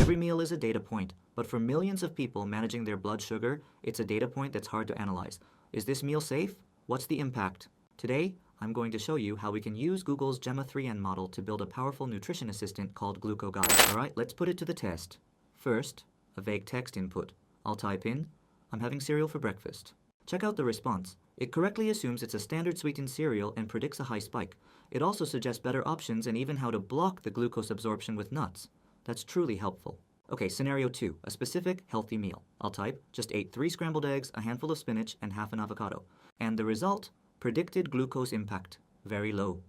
Every meal is a data point, but for millions of people managing their blood sugar, it's a data point that's hard to analyze. Is this meal safe? What's the impact? Today, I'm going to show you how we can use Google's Gemma 3N model to build a powerful nutrition assistant called GlucoGuide. Alright, let's put it to the test. First, a vague text input. I'll type in, I'm having cereal for breakfast. Check out the response. It correctly assumes it's a standard sweetened cereal and predicts a high spike. It also suggests better options and even how to block the glucose absorption with nuts. That's truly helpful. Okay, scenario 2, a specific healthy meal. I'll type, just ate 3 scrambled eggs, a handful of spinach, and half an avocado. And the result? Predicted glucose impact, very low.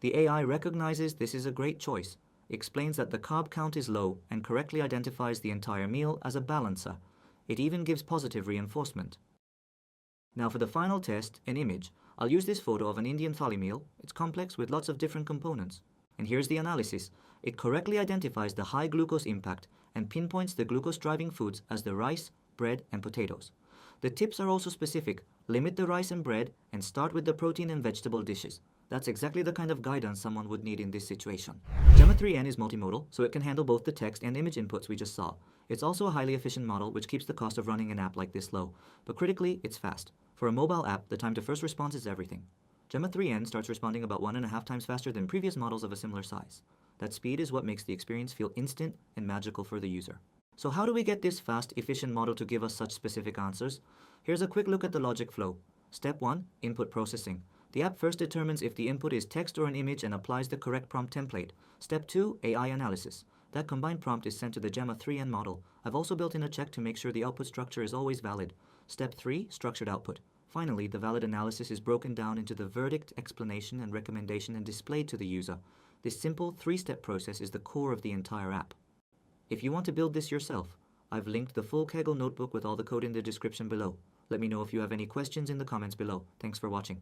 The AI recognizes this is a great choice, explains that the carb count is low, and correctly identifies the entire meal as a balancer. It even gives positive reinforcement. Now for the final test, an image. I'll use this photo of an Indian thali meal. It's complex with lots of different components. And here's the analysis. It correctly identifies the high glucose impact and pinpoints the glucose-driving foods as the rice, bread, and potatoes. The tips are also specific. Limit the rice and bread and start with the protein and vegetable dishes. That's exactly the kind of guidance someone would need in this situation. Gemma 3N is multimodal, so it can handle both the text and image inputs we just saw. It's also a highly efficient model, which keeps the cost of running an app like this low. But critically, it's fast. For a mobile app, the time to first response is everything. Gemma 3N starts responding about 1.5 times faster than previous models of a similar size. That speed is what makes the experience feel instant and magical for the user. So how do we get this fast, efficient model to give us such specific answers? Here's a quick look at the logic flow. Step 1, input processing. The app first determines if the input is text or an image and applies the correct prompt template. Step 2, AI analysis. That combined prompt is sent to the Gemma 3N model. I've also built in a check to make sure the output structure is always valid. Step 3, structured output. Finally, the valid analysis is broken down into the verdict, explanation, and recommendation and displayed to the user. This simple 3-step process is the core of the entire app. If you want to build this yourself, I've linked the full Kaggle notebook with all the code in the description below. Let me know if you have any questions in the comments below. Thanks for watching.